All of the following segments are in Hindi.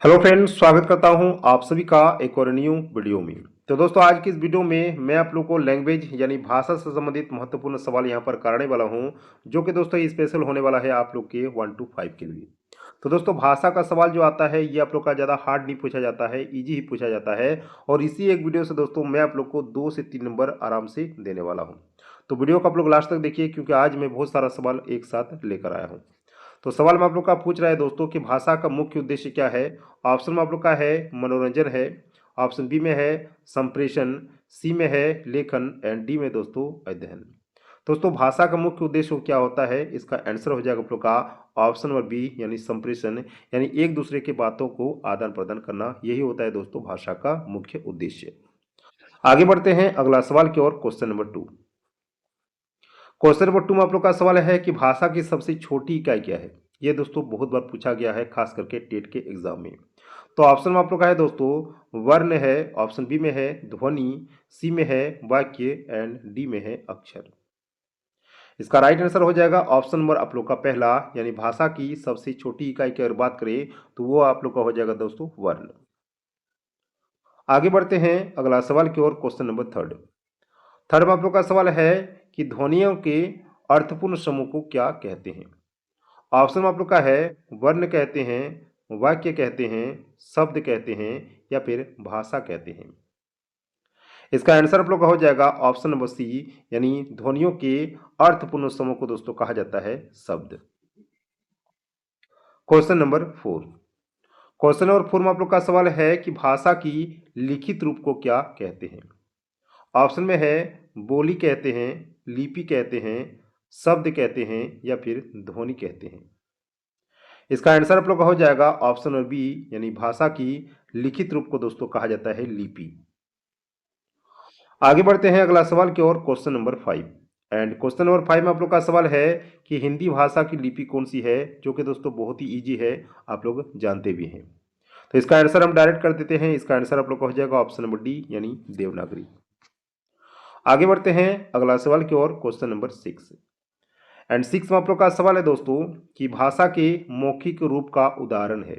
हेलो फ्रेंड्स, स्वागत करता हूं आप सभी का एक और न्यू वीडियो में। तो दोस्तों, आज की इस वीडियो में मैं आप लोगों को लैंग्वेज यानी भाषा से संबंधित महत्वपूर्ण सवाल यहां पर कराने वाला हूं, जो कि दोस्तों स्पेशल होने वाला है आप लोग के 1 to 5 के लिए। तो दोस्तों, भाषा का सवाल जो आता है ये आप लोग का ज़्यादा हार्ड नहीं पूछा जाता है, ईजी ही पूछा जाता है। और इसी एक वीडियो से दोस्तों मैं आप लोग को 2 से 3 नंबर आराम से देने वाला हूँ। तो वीडियो को आप लोग लास्ट तक देखिए, क्योंकि आज मैं बहुत सारा सवाल एक साथ लेकर आया हूँ। तो सवाल में आप लोग का पूछ रहा है दोस्तों कि भाषा का मुख्य उद्देश्य क्या है। ऑप्शन में आप लोग का है मनोरंजन है, ऑप्शन बी में है संप्रेषण, सी में है लेखन एंड डी में दोस्तों अध्ययन। दोस्तों, भाषा का मुख्य उद्देश्य क्या होता है, इसका आंसर हो जाएगा आप लोग का ऑप्शन नंबर बी यानी संप्रेषण, यानी एक दूसरे के बातों को आदान प्रदान करना, यही होता है दोस्तों भाषा का मुख्य उद्देश्य। आगे बढ़ते हैं अगला सवाल की ओर, क्वेश्चन नंबर 2। क्वेश्चन नंबर 2 में आप लोग का सवाल है कि भाषा की सबसे छोटी इकाई क्या है। ये दोस्तों बहुत बार पूछा गया है, खास करके टेट के एग्जाम में। तो ऑप्शन में आप लोग का है दोस्तों वर्ण है, ऑप्शन बी में है ध्वनि, सी में है वाक्य एंड डी में है अक्षर। इसका राइट आंसर हो जाएगा ऑप्शन नंबर आप लोग का पहला, यानी भाषा की सबसे छोटी इकाई की अगर बात करें तो वो आप लोग का हो जाएगा दोस्तों वर्ण। आगे बढ़ते हैं अगला सवाल की ओर, क्वेश्चन नंबर 3। थर्ड में आप लोग का सवाल है कि ध्वनियों के अर्थपूर्ण समूह को क्या कहते हैं। ऑप्शन में आप लोग का है वर्ण कहते हैं, वाक्य कहते हैं, शब्द कहते हैं या फिर भाषा कहते हैं। इसका आंसर आप लोग का हो जाएगा ऑप्शन नंबर सी, यानी ध्वनियों के अर्थपूर्ण समूह को दोस्तों कहा जाता है शब्द। Question number 4। क्वेश्चन नंबर 4 में आप लोग का सवाल है कि भाषा की लिखित रूप को क्या कहते हैं। ऑप्शन में है बोली कहते हैं, लिपि कहते हैं, शब्द कहते हैं या फिर ध्वनि कहते हैं। इसका आंसर आप लोग का हो जाएगा ऑप्शन नंबर बी, यानी भाषा की लिखित रूप को दोस्तों कहा जाता है लिपि। आगे बढ़ते हैं अगला सवाल की ओर, question number 5। And question number 5 में आप लोग का सवाल है कि हिंदी भाषा की लिपि कौन सी है, जो कि दोस्तों बहुत ही इजी है, आप लोग जानते भी हैं। तो इसका आंसर हम डायरेक्ट कर देते हैं। इसका आंसर आप लोग का हो जाएगा ऑप्शन नंबर डी, यानी देवनागरी। आगे बढ़ते हैं अगला सवाल की ओर, क्वेश्चन नंबर 6। एंड 6 में आप लोग का सवाल है दोस्तों कि भाषा के मौखिक रूप का उदाहरण है।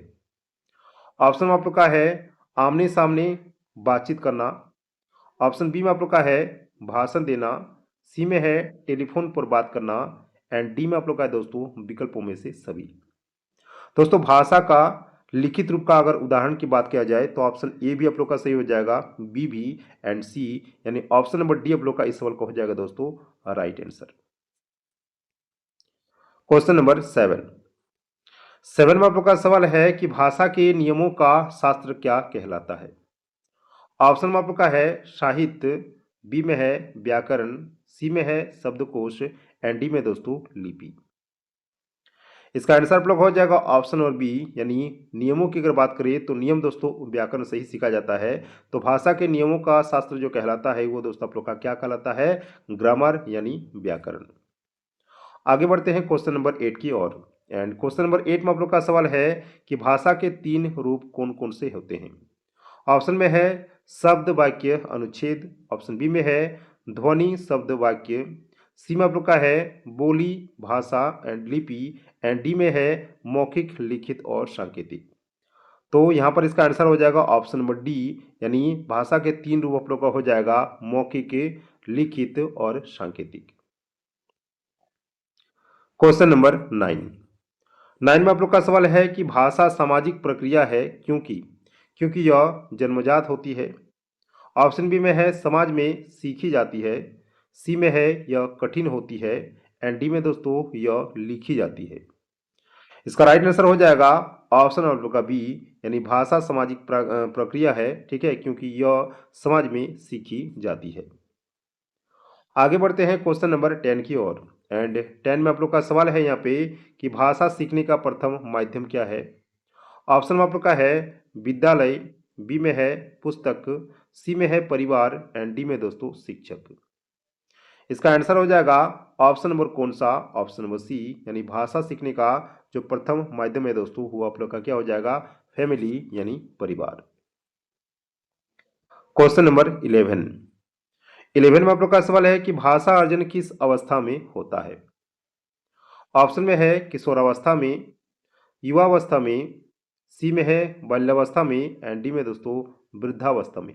ऑप्शन में आप लोग का है आमने सामने बातचीत करना, ऑप्शन बी में आप लोग का है भाषण देना, सी में है टेलीफोन पर बात करना एंड डी में आप लोग का है दोस्तों विकल्पों में से सभी। दोस्तों, भाषा का लिखित रूप का अगर उदाहरण की बात किया जाए तो ऑप्शन ए भी आप लोग का सही हो जाएगा, बी भी एंड सी, यानी ऑप्शन नंबर डी आप लोग का इस सवाल का हो जाएगा दोस्तों राइट आंसर। क्वेश्चन नंबर 7 में आप लोग का सवाल है कि भाषा के नियमों का शास्त्र क्या कहलाता है। ऑप्शन में आप लोग का है साहित्य, बी में है व्याकरण, सी में है शब्दकोश एंड डी में दोस्तों लिपि। इसका आंसर आप लोग हो जाएगा ऑप्शन और बी, यानी नियमों की अगर बात करें तो नियम दोस्तों व्याकरण से ही सीखा जाता है। तो भाषा के नियमों का शास्त्र जो कहलाता है वो दोस्तों आप लोग का क्या कहलाता है, ग्रामर यानी व्याकरण। आगे बढ़ते हैं क्वेश्चन नंबर 8 की ओर। एंड क्वेश्चन नंबर 8 में आप लोग का सवाल है कि भाषा के 3 रूप कौन कौन से होते हैं। ऑप्शन में है शब्द वाक्य अनुच्छेद, ऑप्शन बी में है ध्वनि शब्द वाक्य, सी में आप लोग का है बोली भाषा एंड लिपि एंड डी में है मौखिक लिखित और सांकेतिक। तो यहाँ पर इसका आंसर हो जाएगा ऑप्शन नंबर डी, यानी भाषा के 3 रूप आप लोग का हो जाएगा मौखिक, लिखित और सांकेतिक। क्वेश्चन नंबर 9 में आप लोग का सवाल है कि भाषा सामाजिक प्रक्रिया है क्योंकि क्योंकि यह जन्मजात होती है, ऑप्शन बी में है समाज में सीखी जाती है, सी में है यह कठिन होती है एंड डी में दोस्तों यह लिखी जाती है। इसका राइट आंसर हो जाएगा ऑप्शन आप लोग का बी, यानी भाषा सामाजिक प्रक्रिया है, ठीक है, क्योंकि यह समाज में सीखी जाती है। आगे बढ़ते हैं क्वेश्चन नंबर 10 की ओर। एंड 10 में आप लोग का सवाल है यहाँ पे कि भाषा सीखने का प्रथम माध्यम क्या है। ऑप्शन में आप लोग का है विद्यालय, बी में है पुस्तक, सी में है परिवार एंड डी में दोस्तों शिक्षक। इसका आंसर हो जाएगा ऑप्शन नंबर कौन सा, ऑप्शन नंबर सी, यानी भाषा सीखने का जो प्रथम माध्यम है दोस्तों वो आप लोग का क्या हो जाएगा, फैमिली यानी परिवार। क्वेश्चन नंबर 11 में आप लोग का सवाल है कि भाषा अर्जन किस अवस्था में होता है। ऑप्शन में है किशोरावस्था में, युवावस्था में, सी में है बाल्यावस्था में एंड डी में दोस्तों वृद्धावस्था में।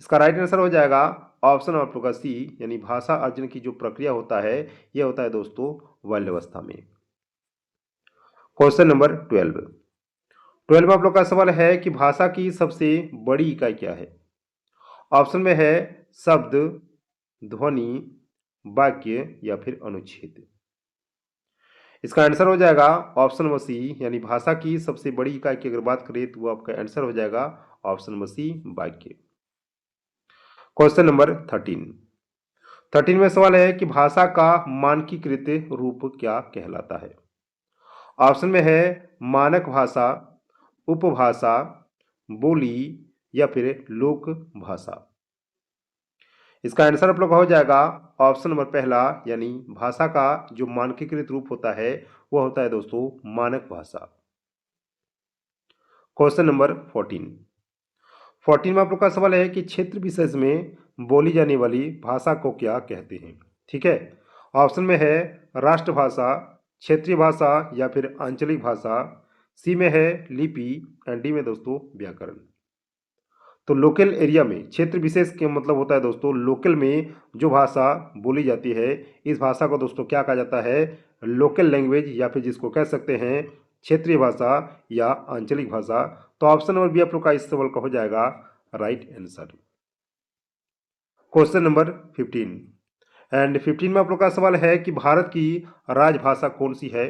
इसका राइट आंसर हो जाएगा ऑप्शन आप लोग का सी, यानी भाषा अर्जन की जो प्रक्रिया होता है यह होता है दोस्तों बाल्यावस्था में। क्वेश्चन नंबर 12 आप लोग का सवाल है कि भाषा की सबसे बड़ी इकाई क्या है। ऑप्शन में है शब्द, ध्वनि, वाक्य या फिर अनुच्छेद। इसका आंसर हो जाएगा ऑप्शन नंबर सी, यानी भाषा की सबसे बड़ी इकाई की अगर बात करें तो वो आपका आंसर हो जाएगा ऑप्शन नंबर सी, वाक्य। क्वेश्चन नंबर 13 में सवाल है कि भाषा का मानकीकृत रूप क्या कहलाता है। ऑप्शन में है मानक भाषा, उपभाषा, बोली या फिर लोक भाषा। इसका आंसर आप लोग का हो जाएगा ऑप्शन नंबर पहला, यानी भाषा का जो मानकीकृत रूप होता है वह होता है दोस्तों मानक भाषा। क्वेश्चन नंबर 14 में आप लोग का सवाल है कि क्षेत्र विशेष में बोली जाने वाली भाषा को क्या कहते हैं। ठीक है, ऑप्शन में है राष्ट्रभाषा, क्षेत्रीय भाषा या फिर आंचलिक भाषा। सी में है लिपि एंड डी में दोस्तों व्याकरण। तो लोकल एरिया में, क्षेत्र विशेष के मतलब होता है दोस्तों लोकल में जो भाषा बोली जाती है, इस भाषा को दोस्तों क्या कहा जाता है, लोकल लैंग्वेज या फिर जिसको कह सकते हैं क्षेत्रीय भाषा या आंचलिक भाषा। तो ऑप्शन नंबर बी आप लोग का इस सवाल का हो जाएगा राइट आंसर। क्वेश्चन नंबर 15 में आप लोग का सवाल है कि भारत की राजभाषा कौन सी है।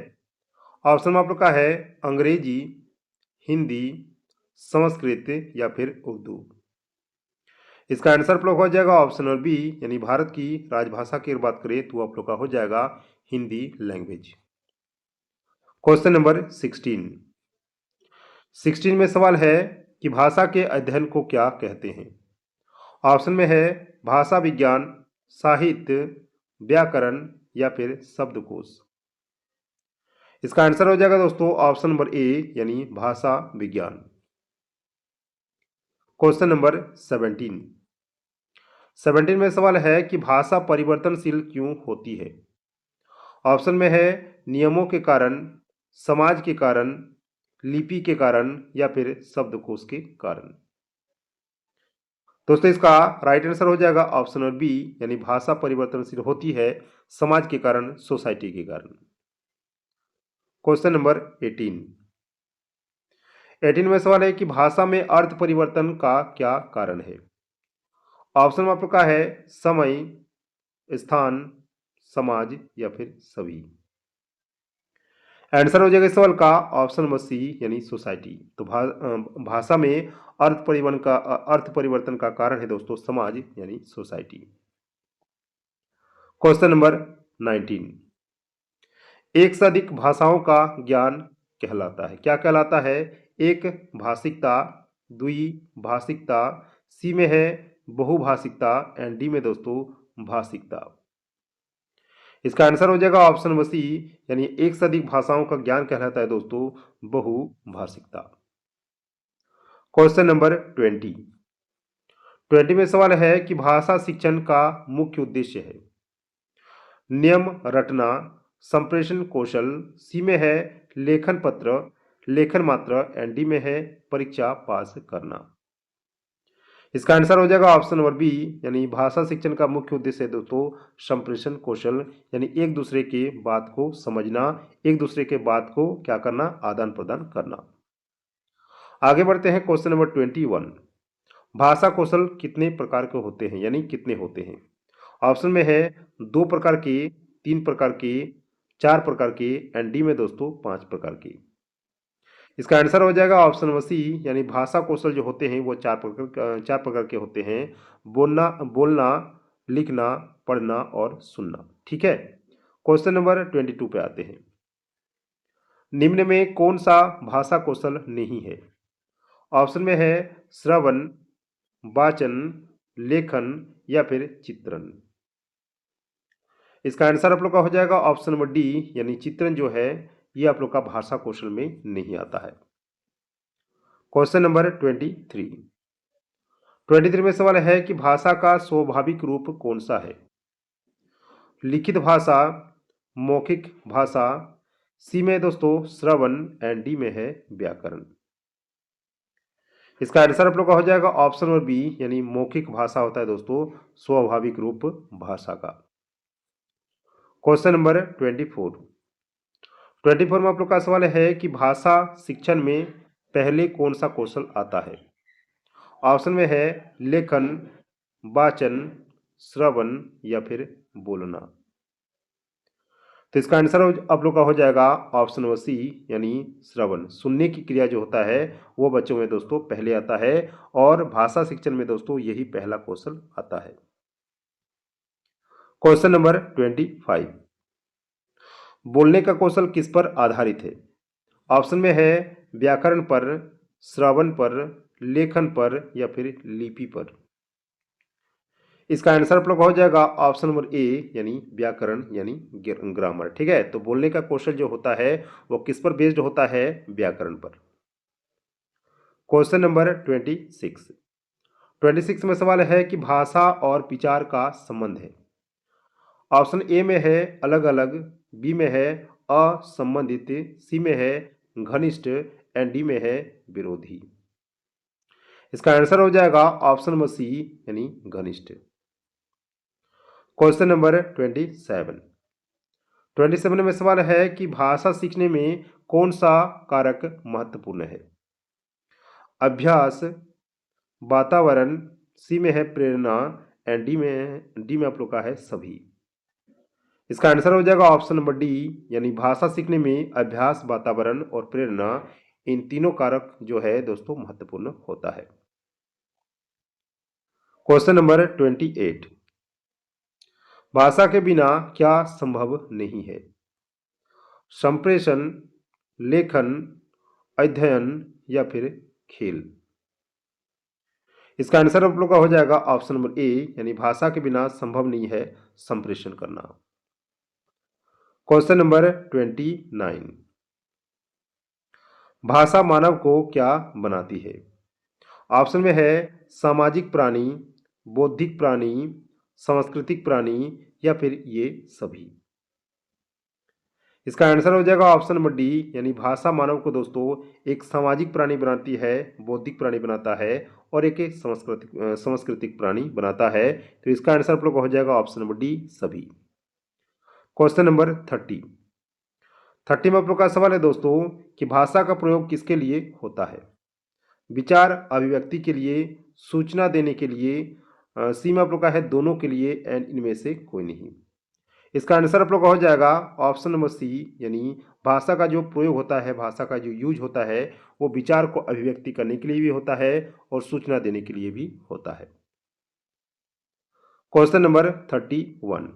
ऑप्शन में आप लोग का है अंग्रेजी, हिंदी, संस्कृत या फिर उर्दू। इसका आंसर आप लोग हो जाएगा ऑप्शन नंबर बी, यानी भारत की राजभाषा की अगर बात करें तो आप लोग का हो जाएगा हिंदी लैंग्वेज। क्वेश्चन नंबर 16 में सवाल है कि भाषा के अध्ययन को क्या कहते हैं। ऑप्शन में है भाषा विज्ञान, साहित्य, व्याकरण या फिर शब्दकोश। इसका आंसर हो जाएगा दोस्तों ऑप्शन नंबर ए, यानी भाषा विज्ञान। क्वेश्चन नंबर 17 में सवाल है कि भाषा परिवर्तनशील क्यों होती है। ऑप्शन में है नियमों के कारण, समाज के कारण, लिपि के कारण या फिर शब्दकोश के कारण। दोस्तों इसका राइट आंसर हो जाएगा ऑप्शन नंबर बी, यानी भाषा परिवर्तनशील होती है समाज के कारण, सोसाइटी के कारण। क्वेश्चन नंबर 18 में सवाल है कि भाषा में अर्थ परिवर्तन का क्या कारण है। ऑप्शन में आपका है समय, स्थान, समाज या फिर सभी। आंसर हो जाएगा इस सवाल का ऑप्शन नंबर सी, यानी सोसाइटी। तो भाषा में अर्थ परिवर्तन का कारण है दोस्तों समाज, यानी सोसाइटी। क्वेश्चन नंबर 19, एक से अधिक भाषाओं का ज्ञान कहलाता है, क्या कहलाता है। एक भाषिकता, द्विभाषिकता, सी में है बहुभाषिकता एंड डी में दोस्तों भाषिकता। इसका आंसर हो जाएगा ऑप्शन नंबर सी, यानी एक से अधिक भाषाओं का ज्ञान कहलाता है दोस्तों बहुभाषिकता। क्वेश्चन नंबर 20 में सवाल है कि भाषा शिक्षण का मुख्य उद्देश्य है। नियम रटना, संप्रेषण कौशल, सी में है लेखन पत्र, लेखन मात्रा एंड डी में है परीक्षा पास करना। इसका आंसर हो जाएगा ऑप्शन नंबर बी, यानी भाषा शिक्षण का मुख्य उद्देश्य है दोस्तों संप्रेषण कौशल, यानी एक दूसरे के बात को समझना, एक दूसरे के बात को क्या करना, आदान प्रदान करना। आगे बढ़ते हैं क्वेश्चन नंबर 21, भाषा कौशल कितने प्रकार के होते हैं, यानी कितने होते हैं। ऑप्शन में है 2 प्रकार के, 3 प्रकार के, 4 प्रकार के एंड डी में दोस्तों 5 प्रकार के। इसका आंसर हो जाएगा ऑप्शन नंबर सी, यानी भाषा कौशल जो होते हैं वो 4 प्रकार के होते हैं। बोलना, लिखना, पढ़ना और सुनना। ठीक है, क्वेश्चन नंबर 22 पे आते हैं। निम्न में कौन सा भाषा कौशल नहीं है। ऑप्शन में है श्रवण, वाचन, लेखन या फिर चित्रण। इसका आंसर आप लोग का हो जाएगा ऑप्शन नंबर डी, यानी चित्रण जो है ये आप लोग का भाषा कौशल में नहीं आता है। क्वेश्चन नंबर 23 में सवाल है कि भाषा का स्वाभाविक रूप कौन सा है। लिखित भाषा, मौखिक भाषा, सी में है दोस्तों श्रवण एंड डी में है व्याकरण। इसका आंसर आप लोग का हो जाएगा ऑप्शन नंबर बी, यानी मौखिक भाषा होता है दोस्तों स्वाभाविक रूप भाषा का। क्वेश्चन नंबर 24 में आप लोग का सवाल है कि भाषा शिक्षण में पहले कौन सा कौशल आता है। ऑप्शन में है लेखन, वाचन, श्रवण या फिर बोलना। तो इसका आंसर आप लोग का हो जाएगा ऑप्शन नंबर सी, यानी श्रवण। सुनने की क्रिया जो होता है वो बच्चों में दोस्तों पहले आता है और भाषा शिक्षण में दोस्तों यही पहला कौशल आता है। क्वेश्चन नंबर 25, बोलने का कौशल किस पर आधारित है। ऑप्शन में है व्याकरण पर, श्रवण पर, लेखन पर या फिर लिपि पर। इसका आंसर आप लोग का हो जाएगा ऑप्शन नंबर ए, यानी व्याकरण यानी ग्रामर। ठीक है, तो बोलने का कौशल जो होता है वो किस पर बेस्ड होता है, व्याकरण पर। क्वेश्चन नंबर 26 में सवाल है कि भाषा और विचार का संबंध है। ऑप्शन ए में है अलग अलग, बी में है असंबंधित, सी में है घनिष्ठ एंड डी में है विरोधी। इसका आंसर हो जाएगा ऑप्शन नंबर सी, यानी घनिष्ठ। क्वेश्चन नंबर 27 में सवाल है कि भाषा सीखने में कौन सा कारक महत्वपूर्ण है। अभ्यास, वातावरण, सी में है प्रेरणा एंड डी में आप लोग का है सभी। इसका आंसर हो जाएगा ऑप्शन नंबर डी, यानी भाषा सीखने में अभ्यास, वातावरण और प्रेरणा, इन तीनों कारक जो है दोस्तों महत्वपूर्ण होता है। क्वेश्चन नंबर 28, भाषा के बिना क्या संभव नहीं है। संप्रेषण, लेखन, अध्ययन या फिर खेल। इसका आंसर आप लोग का हो जाएगा ऑप्शन नंबर ए, यानी भाषा के बिना संभव नहीं है संप्रेषण करना। क्वेश्चन नंबर 29, भाषा मानव को क्या बनाती है। ऑप्शन में है सामाजिक प्राणी, बौद्धिक प्राणी, सांस्कृतिक प्राणी या फिर ये सभी। इसका आंसर हो जाएगा ऑप्शन नंबर डी, यानी भाषा मानव को दोस्तों एक सामाजिक प्राणी बनाती है, बौद्धिक प्राणी बनाता है और एक सांस्कृतिक प्राणी बनाता है। तो इसका आंसर आप लोग का हो जाएगा ऑप्शन नंबर डी, सभी। क्वेश्चन नंबर 30 में आप लोग का सवाल है दोस्तों कि भाषा का प्रयोग किसके लिए होता है। विचार अभिव्यक्ति के लिए, सूचना देने के लिए, सी में आप लोग का है दोनों के लिए एंड इनमें से कोई नहीं। इसका आंसर आप लोग का हो जाएगा ऑप्शन नंबर सी, यानी भाषा का जो प्रयोग होता है, भाषा का जो यूज होता है वो विचार को अभिव्यक्ति करने के लिए भी होता है और सूचना देने के लिए भी होता है। क्वेश्चन नंबर 31,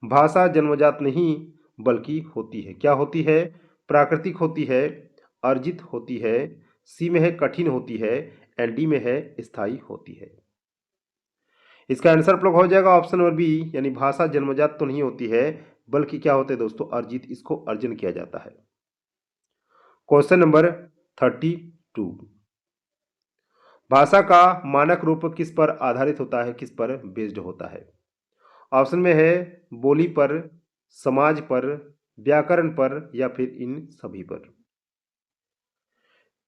भाषा जन्मजात नहीं बल्कि होती है। क्या होती है, प्राकृतिक होती है, अर्जित होती है, सी में है कठिन होती है एंड डी में है स्थायी होती है। इसका आंसर आप लोग हो जाएगा ऑप्शन नंबर बी, यानी भाषा जन्मजात तो नहीं होती है बल्कि क्या होते हैं दोस्तों, अर्जित, इसको अर्जन किया जाता है। क्वेश्चन नंबर 32, भाषा का मानक रूप किस पर आधारित होता है, किस पर बेस्ड होता है। ऑप्शन में है बोली पर, समाज पर, व्याकरण पर या फिर इन सभी पर।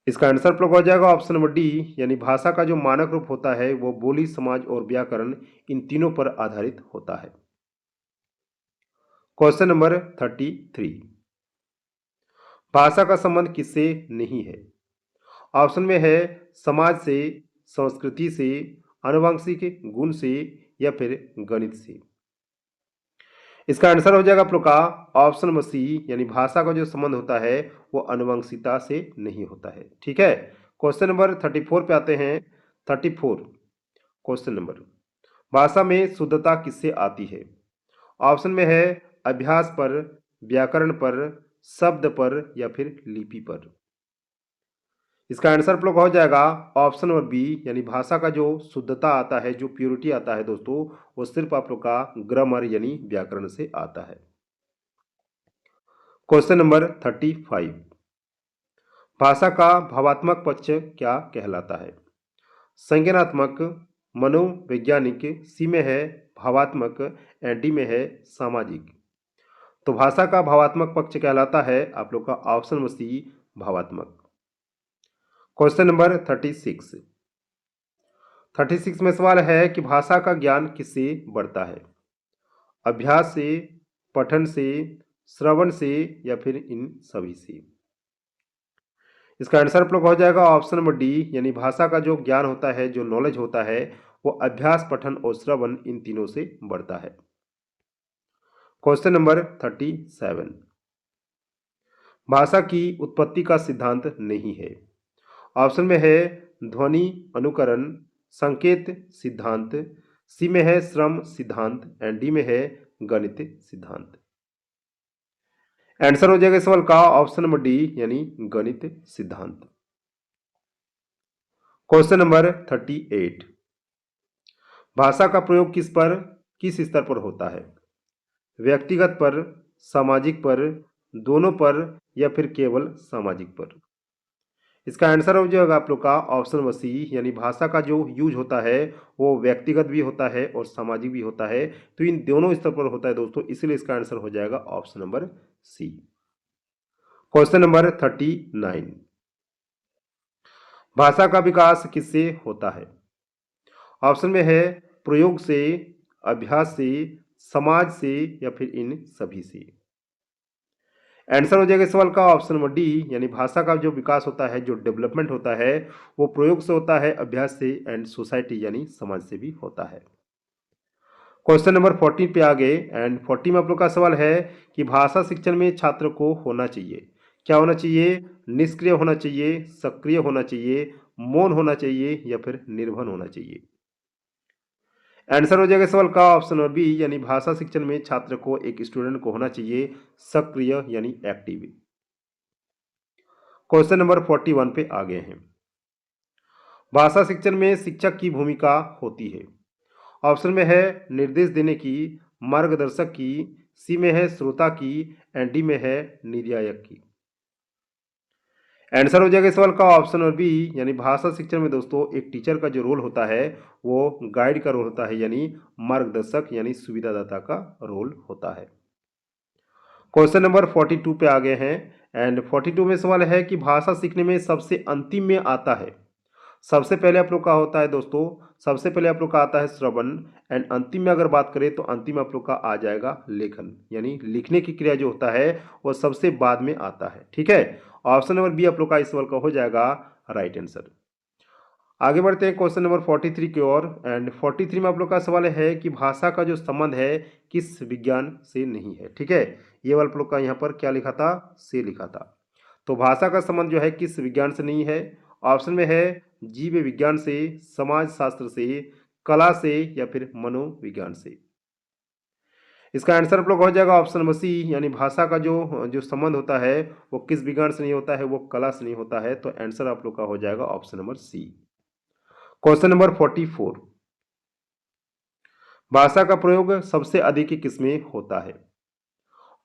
इसका आंसर आप लोग हो जाएगा ऑप्शन नंबर डी, यानी भाषा का जो मानक रूप होता है वो बोली, समाज और व्याकरण, इन तीनों पर आधारित होता है। क्वेश्चन नंबर 33, भाषा का संबंध किससे नहीं है। ऑप्शन में है समाज से, संस्कृति से, आनुवंशिक गुण से या फिर गणित से। इसका आंसर हो जाएगा आप लोग का ऑप्शन नंबर सी, यानी भाषा का जो संबंध होता है वो आनुवंशिकता से नहीं होता है। ठीक है, क्वेश्चन नंबर 34 पे आते हैं। 34 क्वेश्चन नंबर, भाषा में शुद्धता किससे आती है। ऑप्शन में है अभ्यास पर, व्याकरण पर, शब्द पर या फिर लिपि पर। इसका आंसर आप लोग का हो जाएगा ऑप्शन नंबर बी, यानी भाषा का जो शुद्धता आता है, जो प्योरिटी आता है दोस्तों, वो सिर्फ आप लोग का ग्रामर यानी व्याकरण से आता है। क्वेश्चन नंबर 35, भाषा का भावात्मक पक्ष क्या कहलाता है। संज्ञानात्मक, मनोवैज्ञानिक, सी में है भावात्मक एंड डी में है सामाजिक। तो भाषा का भावात्मक पक्ष कहलाता है आप लोग का ऑप्शन नंबर सी भावात्मक। क्वेश्चन नंबर 36 में सवाल है कि भाषा का ज्ञान किससे बढ़ता है? अभ्यास से, पठन से, श्रवण से या फिर इन सभी से? इसका आंसर आप लोग हो जाएगा ऑप्शन नंबर डी, यानी भाषा का जो ज्ञान होता है, जो नॉलेज होता है, वो अभ्यास, पठन और श्रवण इन तीनों से बढ़ता है। क्वेश्चन नंबर 37, भाषा की उत्पत्ति का सिद्धांत नहीं है। ऑप्शन में है ध्वनि अनुकरण, संकेत सिद्धांत, सी में है श्रम सिद्धांत एंड डी में है गणित सिद्धांत। आंसर हो जाएगा इस सवाल का ऑप्शन नंबर डी, यानी गणित सिद्धांत। क्वेश्चन नंबर 38, भाषा का प्रयोग किस स्तर पर होता है? व्यक्तिगत पर, सामाजिक पर, दोनों पर या फिर केवल सामाजिक पर? इसका आंसर हो जाएगा आप लोग का ऑप्शन नंबर सी, यानी भाषा का जो यूज होता है वो व्यक्तिगत भी होता है और सामाजिक भी होता है, तो इन दोनों स्तर पर होता है दोस्तों, इसलिए इसका आंसर हो जाएगा option number C. Question number 39, भाषा का विकास किससे होता है? ऑप्शन में है प्रयोग से, अभ्यास से, समाज से या फिर इन सभी से? आंसर हो जाएगा इस सवाल का ऑप्शन नंबर डी, यानी भाषा का जो विकास होता है, जो डेवलपमेंट होता है, वो प्रयोग से होता है, अभ्यास से एंड सोसाइटी यानी समाज से भी होता है। क्वेश्चन नंबर 14 पे आ गए एंड 40 में आप लोग का सवाल है कि भाषा शिक्षण में छात्र को होना चाहिए, क्या होना चाहिए? निष्क्रिय होना चाहिए, सक्रिय होना चाहिए, मौन होना चाहिए या फिर निर्भर होना चाहिए? आंसर हो जाएगा सवाल का ऑप्शन नंबर बी, यानी भाषा शिक्षण में छात्र को, एक स्टूडेंट को होना चाहिए सक्रिय यानी एक्टिव। क्वेश्चन नंबर 41 पे आ गए हैं, भाषा शिक्षण में शिक्षक की भूमिका होती है। ऑप्शन में है निर्देश देने की, मार्गदर्शक की, सी में है श्रोता की एंड डी में है निर्यायक की? आंसर हो जाएगा इस सवाल का ऑप्शन नंबर बी, यानी भाषा शिक्षण में दोस्तों एक टीचर का जो रोल होता है वो गाइड का रोल होता है, यानी मार्गदर्शक यानी सुविधादाता का रोल होता है। क्वेश्चन नंबर 42 पे आ गए हैं एंड 42 में सवाल है कि भाषा सीखने में सबसे अंतिम में आता है। सबसे पहले आप लोग का होता है दोस्तों, सबसे पहले आप लोग का आता है श्रवण एंड अंतिम में अगर बात करें तो अंतिम आप लोग का आ जाएगा लेखन, यानी लिखने की क्रिया जो होता है वो सबसे बाद में आता है। ठीक है, ऑप्शन नंबर बी आप लोग का इस सवाल का हो जाएगा राइट आंसर। आगे बढ़ते हैं क्वेश्चन नंबर 43 की ओर एंड 43 में आप लोग का सवाल है कि भाषा का जो संबंध है किस विज्ञान से नहीं है। ठीक है, ये वाला आप लोग का यहाँ पर क्या लिखा था? से लिखा था। तो भाषा का संबंध जो है किस विज्ञान से नहीं है? ऑप्शन में है जीव विज्ञान से, समाज शास्त्र से, कला से या फिर मनोविज्ञान से? इसका आंसर आप लोग हो जाएगा ऑप्शन नंबर सी, यानी भाषा का जो जो संबंध होता है वो किस विज्ञान से नहीं होता है, वो कला से नहीं होता है, तो आंसर आप लोग का हो जाएगा option number C. Question number 44, भाषा का प्रयोग सबसे अधिक किसमें होता है?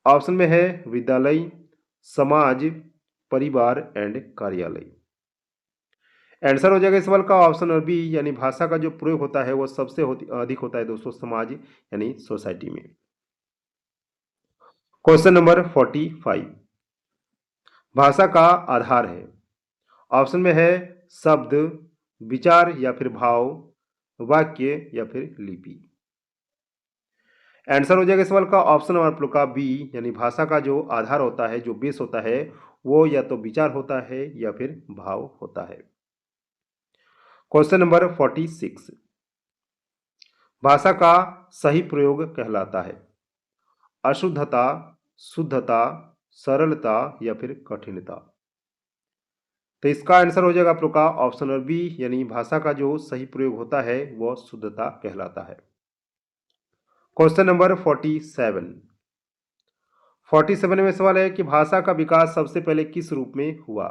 ऑप्शन में है विद्यालय, समाज, परिवार एंड कार्यालय। आंसर हो जाएगा इस सवाल का ऑप्शन नंबर बी, यानी भाषा का जो प्रयोग होता है वो सबसे अधिक होता है दोस्तों समाज यानी सोसाइटी में। क्वेश्चन नंबर 45, भाषा का आधार है। ऑप्शन में है शब्द, विचार या फिर भाव, वाक्य या फिर लिपि? आंसर हो जाएगा इस सवाल का ऑप्शन नंबर आप लोग का बी, यानी भाषा का जो आधार होता है, जो बेस होता है, वो या तो विचार होता है या फिर भाव होता है। क्वेश्चन नंबर 46, भाषा का सही प्रयोग कहलाता है अशुद्धता, शुद्धता, सरलता या फिर कठिनता? तो इसका आंसर हो जाएगा आप लोग का ऑप्शन नंबर बी, यानी भाषा का जो सही प्रयोग होता है वह शुद्धता कहलाता है। क्वेश्चन नंबर 47, 47 में सवाल है कि भाषा का विकास सबसे पहले किस रूप में हुआ?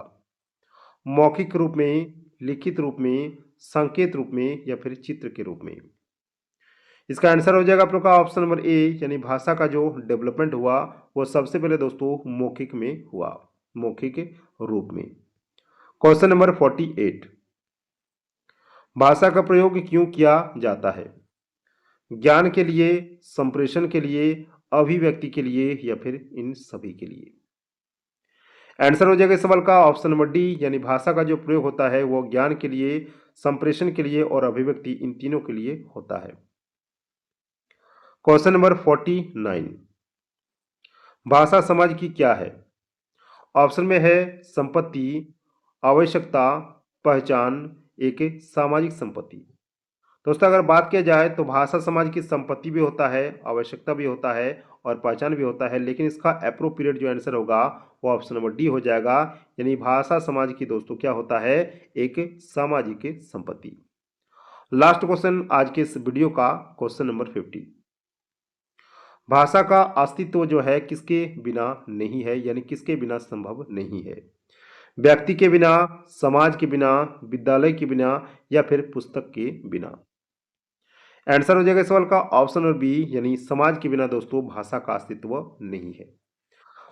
मौखिक रूप में, लिखित रूप में, संकेत रूप में या फिर चित्र के रूप में? इसका आंसर हो जाएगा आप लोग का ऑप्शन नंबर ए, यानी भाषा का जो डेवलपमेंट हुआ वो सबसे पहले दोस्तों मौखिक में हुआ, मौखिक रूप में। क्वेश्चन नंबर 48, भाषा का प्रयोग क्यों किया जाता है? ज्ञान के लिए, संप्रेषण के लिए, अभिव्यक्ति के लिए या फिर इन सभी के लिए। आंसर हो जाएगा इस सवाल का ऑप्शन नंबर डी, यानी भाषा का जो प्रयोग होता है वो ज्ञान के लिए, संप्रेषण के लिए और अभिव्यक्ति इन तीनों के लिए होता है। क्वेश्चन नंबर 49, भाषा समाज की क्या है? ऑप्शन में है संपत्ति, आवश्यकता, पहचान, एक सामाजिक संपत्ति। दोस्तों अगर बात किया जाए तो भाषा समाज की संपत्ति भी होता है, आवश्यकता भी होता है और पहचान भी होता है, लेकिन इसका एप्रोप्रिएट जो आंसर होगा वो ऑप्शन नंबर डी हो जाएगा, यानी भाषा समाज की दोस्तों क्या होता है, एक सामाजिक संपत्ति। लास्ट क्वेश्चन आज के इस वीडियो का, क्वेश्चन नंबर 50, भाषा का अस्तित्व जो है किसके बिना नहीं है, यानी किसके बिना संभव नहीं है? व्यक्ति के बिना, समाज के बिना, विद्यालय के बिना या फिर पुस्तक के बिना? आंसर हो जाएगा इस सवाल का ऑप्शन नंबर बी, यानी समाज के बिना दोस्तों भाषा का अस्तित्व नहीं है।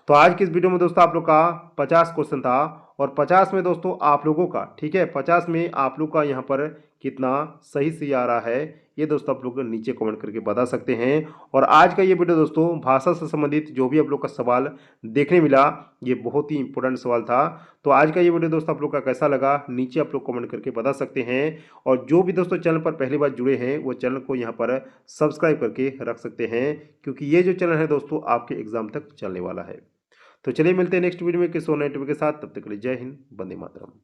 तो आज की इस वीडियो में दोस्तों आप लोग का 50 क्वेश्चन था और 50 में दोस्तों आप लोगों का, ठीक है, 50 में आप लोग का यहाँ पर कितना सही से आ रहा है ये दोस्तों आप लोग नीचे कमेंट करके बता सकते हैं। और आज का ये वीडियो दोस्तों भाषा से संबंधित जो भी आप लोग का सवाल देखने मिला ये बहुत ही इंपॉर्टेंट सवाल था। तो आज का ये वीडियो दोस्तों आप लोग का कैसा लगा नीचे आप लोग कमेंट करके बता सकते हैं। और जो भी दोस्तों चैनल पर पहली बार जुड़े हैं वो चैनल को यहाँ पर सब्सक्राइब करके रख सकते हैं, क्योंकि ये जो चैनल है दोस्तों आपके एग्जाम तक चलने वाला है। तो चलिए मिलते हैं नेक्स्ट वीडियो में किसी और नए टॉपिक के साथ, तब तक के लिए जय हिंद, वंदे मातरम।